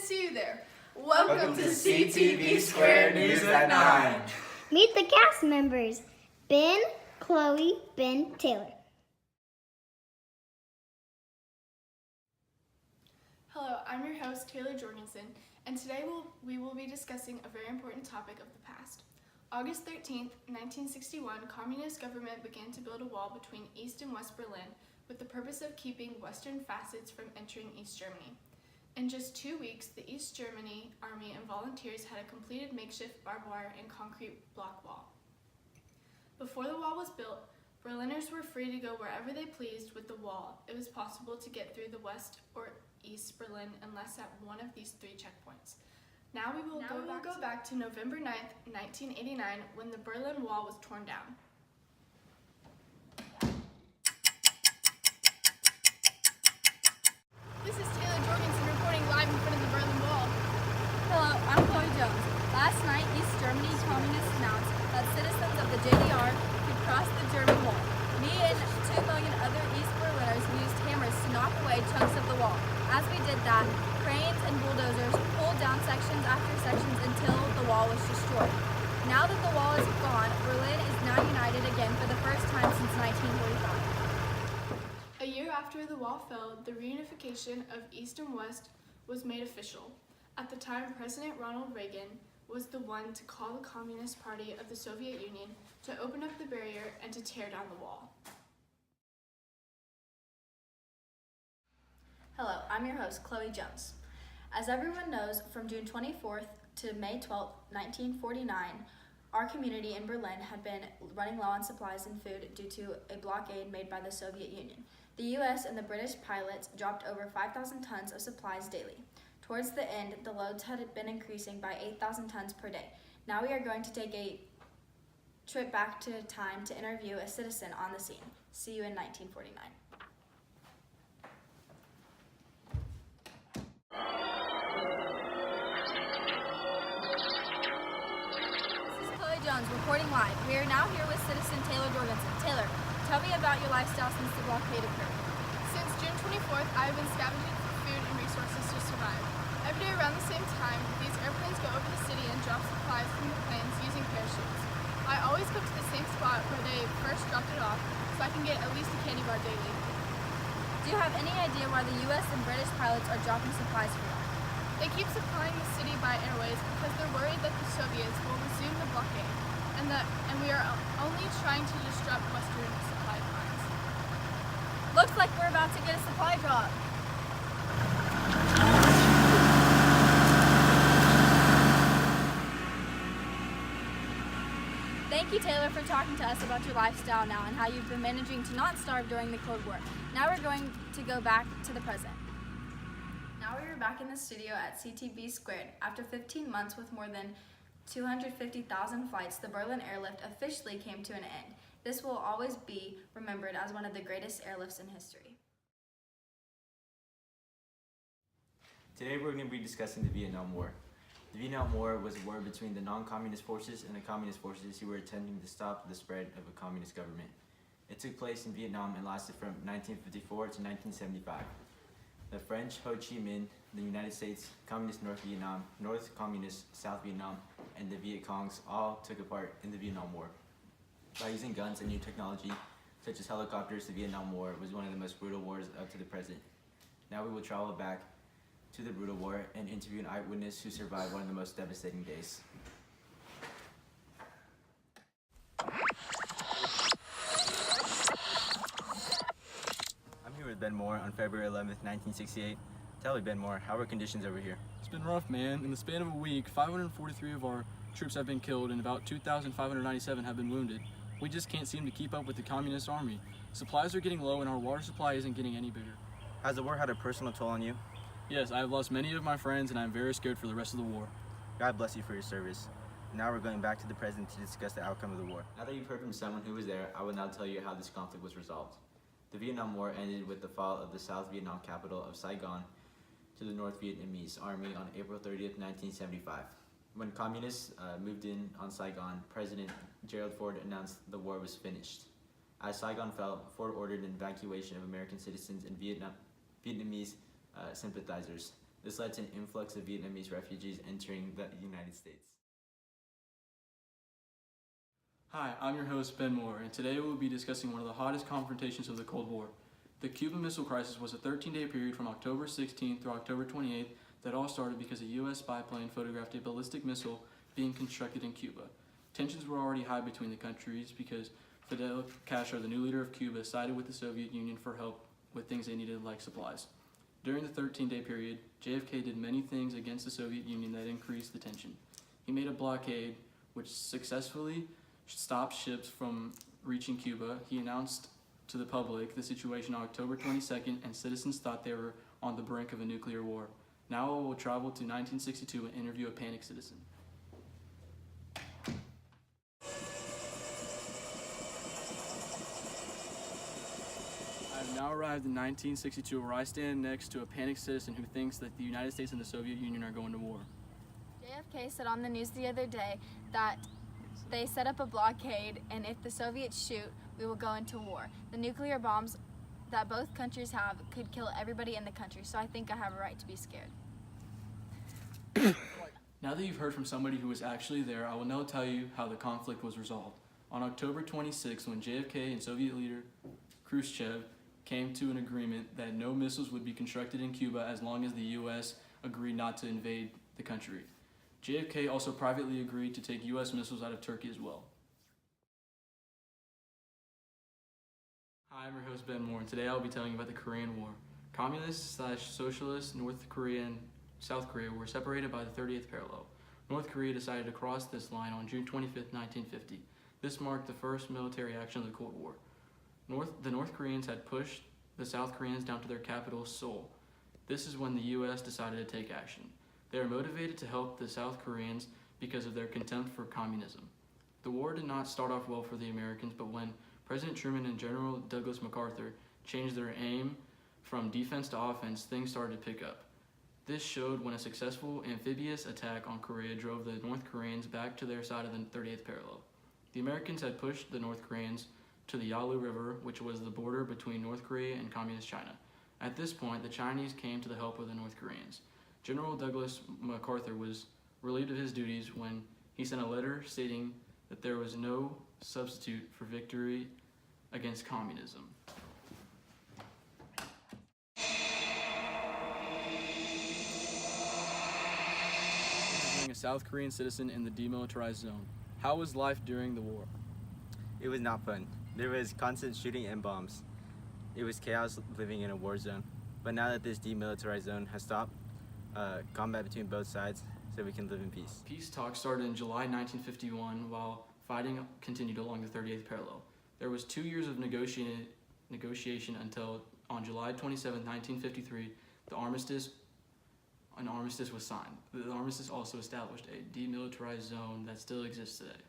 see you there. Welcome to CTV Square News at 9. Meet the cast members, Ben, Chloe, Ben, Taylor. Hello, I'm your host, Taylor Jorgenson, and today we will be discussing a very important topic of the past. August 13th, 1961, communist government began to build a wall between East and West Berlin with the purpose of keeping Western fascists from entering East Germany. In just 2 weeks, the East Germany Army and volunteers had a completed makeshift barbed wire and concrete block wall. Before the wall was built, Berliners were free to go wherever they pleased with the wall. It was possible to get through the West or East Berlin unless at one of these three checkpoints. Now we will go back to November 9th, 1989, when the Berlin Wall was torn down. This is Taylor Jorgensen reporting live in front of the Berlin Wall. Hello, I'm Chloe Jones. Last night, East Germany communists announced that citizens of the JDR could cross the German wall. Me and 2 million other East Berliners used hammers to knock away chunks of the wall. As we did that, cranes and bulldozers pulled down sections after sections until the wall was destroyed. Now that the wall is gone, Berlin is now united again for the first time since 1945. A year after the wall fell, the reunification of East and West was made official. At the time, President Ronald Reagan was the one to call the Communist Party of the Soviet Union to open up the barrier and to tear down the wall. Hello, I'm your host, Chloe Jones. As everyone knows, from June 24th to May 12th, 1949, our community in Berlin had been running low on supplies and food due to a blockade made by the Soviet Union. The U.S. and the British pilots dropped over 5,000 tons of supplies daily. Towards the end, the loads had been increasing by 8,000 tons per day. Now we are going to take a trip back to time to interview a citizen on the scene. See you in 1949. Jones reporting live. We are now here with citizen Taylor Jorgenson. Taylor, tell me about your lifestyle since the blockade occurred. Since June 24th, I have been scavenging for food and resources to survive. Every day around the same time, these airplanes go over the city and drop supplies from the planes using parachutes. I always go to the same spot where they first dropped it off, so I can get at least a candy bar daily. Do you have any idea why the U.S. and British pilots are dropping supplies for that? They keep supplying the city by airways because they're worried that the Soviets will resume the blockade, and we are only trying to disrupt Western supply lines. Looks like we're about to get a supply drop. Thank you, Taylor, for talking to us about your lifestyle now and how you've been managing to not starve during the Cold War. Now we're going to go back to the present. Now we are back in the studio at CTV Squared. After 15 months with more than 250,000 flights, the Berlin airlift officially came to an end. This will always be remembered as one of the greatest airlifts in history. Today we're going to be discussing the Vietnam War. The Vietnam War was a war between the non-communist forces and the communist forces who were attempting to stop the spread of a communist government. It took place in Vietnam and lasted from 1954 to 1975. The French Ho Chi Minh, the United States Communist North Vietnam, North Communist South Vietnam, and the Viet Congs all took a part in the Vietnam War. By using guns and new technology, such as helicopters, the Vietnam War was one of the most brutal wars up to the present. Now we will travel back to the brutal war and interview an eyewitness who survived one of the most devastating days. I'm here with Ben Moore on February 11th, 1968. Tell me, Ben Moore, how are conditions over here? It's been rough, man. In the span of a week, 543 of our troops have been killed and about 2,597 have been wounded. We just can't seem to keep up with the communist army. Supplies are getting low and our water supply isn't getting any bigger. Has the war had a personal toll on you? Yes, I have lost many of my friends and I am very scared for the rest of the war. God bless you for your service. Now we're going back to the present to discuss the outcome of the war. Now that you've heard from someone who was there, I will now tell you how this conflict was resolved. The Vietnam War ended with the fall of the South Vietnam capital of Saigon to the North Vietnamese army on April 30th, 1975. When communists moved in on Saigon, President Gerald Ford announced the war was finished. As Saigon fell, Ford ordered an evacuation of American citizens and Vietnamese sympathizers. This led to an influx of Vietnamese refugees entering the United States. Hi, I'm your host Ben Moore, and today we'll be discussing one of the hottest confrontations of the Cold War. The Cuban Missile Crisis was a 13-day period from October 16th through October 28th that all started because a U.S. spy plane photographed a ballistic missile being constructed in Cuba. Tensions were already high between the countries because Fidel Castro, the new leader of Cuba, sided with the Soviet Union for help with things they needed like supplies. During the 13-day period, JFK did many things against the Soviet Union that increased the tension. He made a blockade which successfully stopped ships from reaching Cuba. He announced to the public the situation on October 22nd, and citizens thought they were on the brink of a nuclear war. Now we'll travel to 1962 and interview a panicked citizen. I've now arrived in 1962, where I stand next to a panicked citizen who thinks that the United States and the Soviet Union are going to war. JFK said on the news the other day that they set up a blockade, and if the Soviets shoot, we will go into war. The nuclear bombs that both countries have could kill everybody in the country, so I think I have a right to be scared. Now that you've heard from somebody who was actually there, I will now tell you how the conflict was resolved. On October 26, when JFK and Soviet leader Khrushchev came to an agreement that no missiles would be constructed in Cuba as long as the U.S. agreed not to invade the country. JFK also privately agreed to take U.S. missiles out of Turkey as well. Hi, I'm your host Ben Moore, and today I'll be telling you about the Korean War. Communist/socialist North Korea and South Korea were separated by the 30th parallel. North Korea decided to cross this line on June 25, 1950. This marked the first military action of the Cold War. The North Koreans had pushed the South Koreans down to their capital, Seoul. This is when the U.S. decided to take action. They were motivated to help the South Koreans because of their contempt for communism. The war did not start off well for the Americans, but when President Truman and General Douglas MacArthur changed their aim from defense to offense, things started to pick up. This showed when a successful amphibious attack on Korea drove the North Koreans back to their side of the 30th parallel. The Americans had pushed the North Koreans to the Yalu River, which was the border between North Korea and Communist China. At this point, the Chinese came to the help of the North Koreans. General Douglas MacArthur was relieved of his duties when he sent a letter stating that there was no substitute for victory against communism. Being a South Korean citizen in the demilitarized zone. How was life during the war? It was not fun. There was constant shooting and bombs. It was chaos living in a war zone. But now that this demilitarized zone has stopped, combat between both sides, so we can live in peace. Peace talks started in July 1951 while fighting continued along the 38th parallel. There was 2 years of negotiation until on July 27, 1953, an armistice was signed. The armistice also established a demilitarized zone that still exists today.